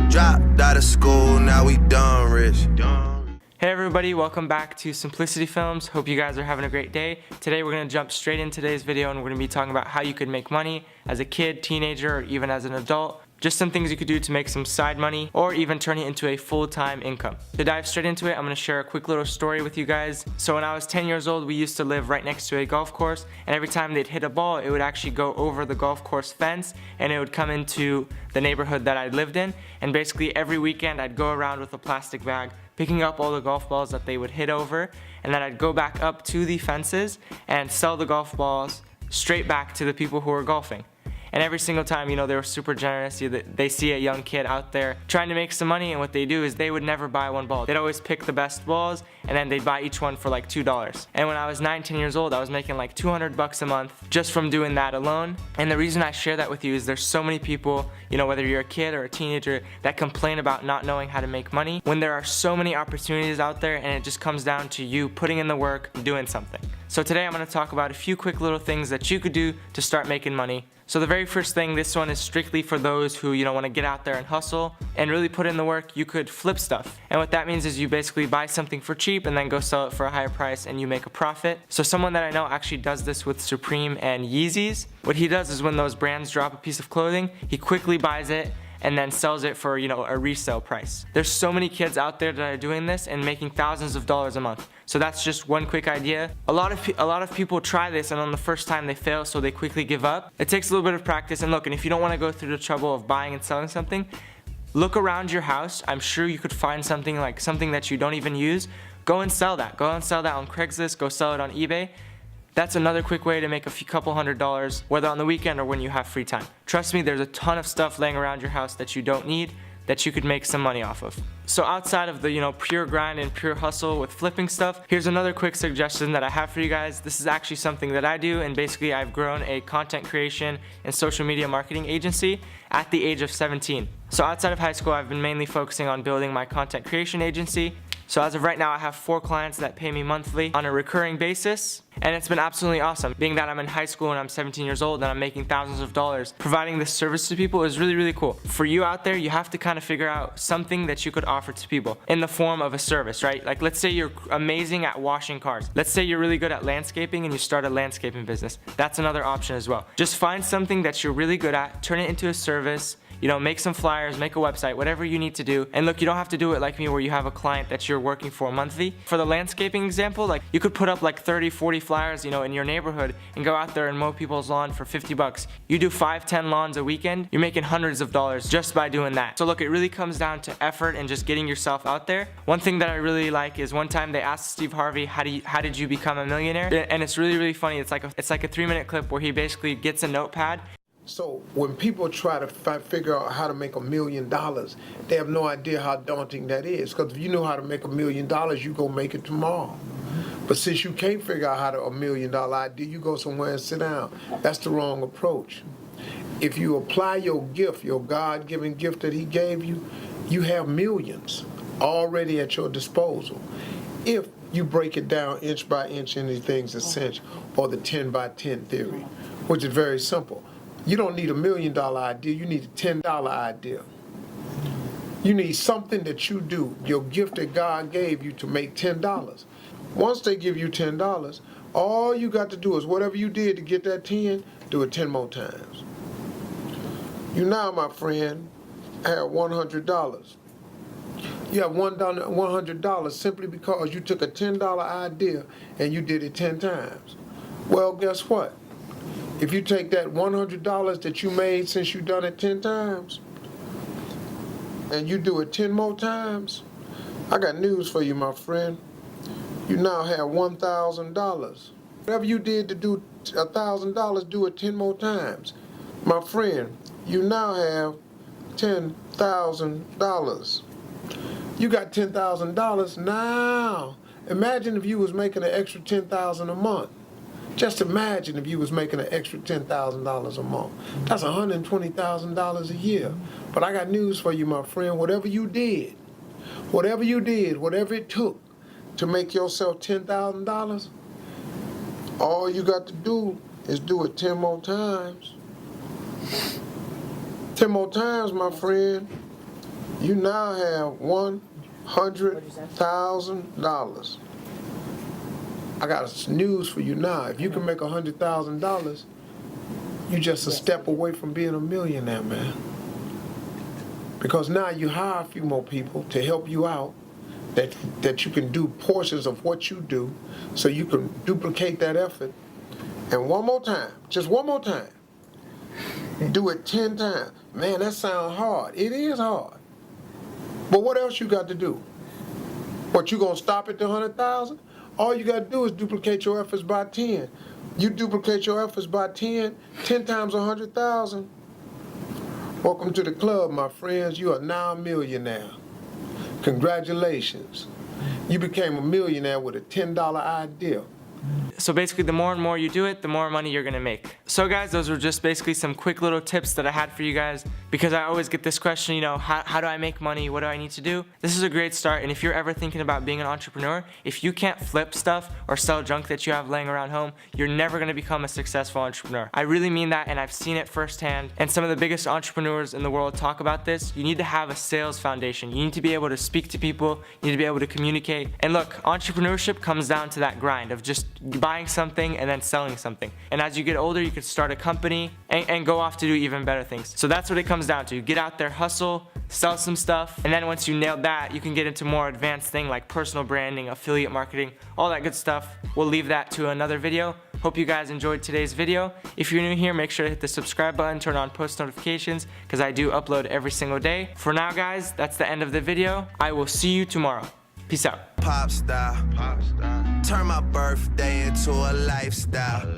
Dropped out of school, now we done rich. Hey everybody, welcome back to Simplicity Films. Hope you guys are having a great day. Today we're going to jump straight into today's video and we're going to be talking about how you could make money as a kid, teenager, or even as an adult. Just some things you could do to make some side money or even turn it into a full-time income. To dive straight into it, I'm going to share a quick little story with you guys. So when I was 10 years old, we used to live right next to a golf course, and every time they'd hit a ball, it would actually go over the golf course fence and it would come into the neighborhood that I lived in. And basically every weekend I'd go around with a plastic bag picking up all the golf balls that they would hit over, and then I'd go back up to the fences and sell the golf balls straight back to the people who were golfing. And every single time, you know, they were super generous. They see a young kid out there trying to make some money, and what they do is they would never buy one ball. They'd always pick the best balls, and then they'd buy each one for like $2. And when I was 9, 10 years old, I was making like $200 a month just from doing that alone. And the reason I share that with you is there's so many people, you know, whether you're a kid or a teenager, that complain about not knowing how to make money when there are so many opportunities out there, and it just comes down to you putting in the work and doing something. So today I'm going to talk about a few quick little things that you could do to start making money. So the very first thing, this one is strictly for those who, you know, want to get out there and hustle and really put in the work. You could flip stuff. And what that means is you basically buy something for cheap and then go sell it for a higher price and you make a profit. So someone that I know actually does this with Supreme and Yeezys. What he does is when those brands drop a piece of clothing, he quickly buys it and then sells it for, you know, a resale price. There's so many kids out there that are doing this and making thousands of dollars a month. So that's just one quick idea. A lot of people try this, and on the first time they fail, so they quickly give up. It takes a little bit of practice, and look, and if you don't want to go through the trouble of buying and selling something, look around your house. I'm sure you could find something that you don't even use. Go and sell that. Go and sell that on Craigslist. Go sell it on eBay. That's another quick way to make a couple $100s, whether on the weekend or when you have free time. Trust me, there's a ton of stuff laying around your house that you don't need that you could make some money off of. So outside of the, you know, pure grind and pure hustle with flipping stuff, here's another quick suggestion that I have for you guys. This is actually something that I do, and basically I've grown a content creation and social media marketing agency at the age of 17. So outside of high school, I've been mainly focusing on building my content creation agency. So as of right now, I have 4 clients that pay me monthly on a recurring basis, and it's been absolutely awesome. Being that I'm in high school and I'm 17 years old and I'm making thousands of dollars, providing this service to people is really, really cool. For you out there, you have to kind of figure out something that you could offer to people in the form of a service, right? Like let's say you're amazing at washing cars. Let's say you're really good at landscaping and you start a landscaping business. That's another option as well. Just find something that you're really good at, turn it into a service. You know, make some flyers, make a website, whatever you need to do. And look, you don't have to do it like me where you have a client that you're working for monthly. For the landscaping example, like you could put up like 30, 40 flyers, you know, in your neighborhood and go out there and mow people's lawn for $50. You do 5, 10 lawns a weekend, you're making hundreds of dollars just by doing that. So look, it really comes down to effort and just getting yourself out there. One thing that I really like is one time they asked Steve Harvey, how did you become a millionaire? And it's really, really funny. It's like a 3-minute clip where he basically gets a notepad. So when people try to figure out how to make $1 million, they have no idea how daunting that is. Because if you know how to make $1 million, you go make it tomorrow. But since you can't figure out how to $1 million idea, you go somewhere and sit down. That's the wrong approach. If you apply your gift, your God-given gift that He gave you, you have millions already at your disposal. If you break it down inch by inch into things essential, or the 10 by 10 theory, which is very simple. You don't need $1 million idea, you need a $10 idea. You need something that you do, your gift that God gave you, to make $10. Once they give you $10, all you got to do is whatever you did to get that 10, do it 10 more times. You now, my friend, have $100. You have $100 simply because you took a $10 idea and you did it 10 times. Well, guess what? If you take that $100 that you made since you done it 10 times, and you do it 10 more times, I got news for you, my friend. You now have $1,000. Whatever you did to do $1,000, do it 10 more times. My friend, you now have $10,000. You got $10,000 now. Imagine if you was making an extra $10,000 a month. Just imagine if you was making an extra $10,000 a month. That's $120,000 a year. But I got news for you, my friend. Whatever it took to make yourself $10,000, all you got to do is do it 10 more times. 10 more times, my friend. You now have $100,000. I got news for you now. If you can make $100,000, you just a step away from being a millionaire, man. Because now you hire a few more people to help you out, that you can do portions of what you do, so you can duplicate that effort. And one more time, just one more time, do it 10 times. Man, that sounds hard. It is hard. But what else you got to do? What, you gonna stop at the 100,000? All you got to do is duplicate your efforts by 10. You duplicate your efforts by 10 times 100,000. Welcome to the club, my friends. You are now a millionaire. Congratulations. You became a millionaire with a $10 idea. So basically, the more and more you do it, the more money you're gonna make. So guys, those were just basically some quick little tips that I had for you guys, because I always get this question, you know, how do I make money? What do I need to do? This is a great start, and if you're ever thinking about being an entrepreneur, if you can't flip stuff or sell junk that you have laying around home, you're never gonna become a successful entrepreneur. I really mean that, and I've seen it firsthand, and some of the biggest entrepreneurs in the world talk about this. You need to have a sales foundation. You need to be able to speak to people, you need to be able to communicate. And look, entrepreneurship comes down to that grind of just buying something and then selling something. And as you get older, you can start a company and go off to do even better things. So that's what it comes down to. Get out there, hustle, sell some stuff, and then once you nail that, you can get into more advanced thing like personal branding, affiliate marketing, all that good stuff. We'll leave that to another video. Hope you guys enjoyed today's video. If you're new here, make sure to hit the subscribe button, turn on post notifications, because I do upload every single day. For now, guys, that's the end of the video. I will see you tomorrow. Peace out. Pop star. Turn my birthday into a lifestyle.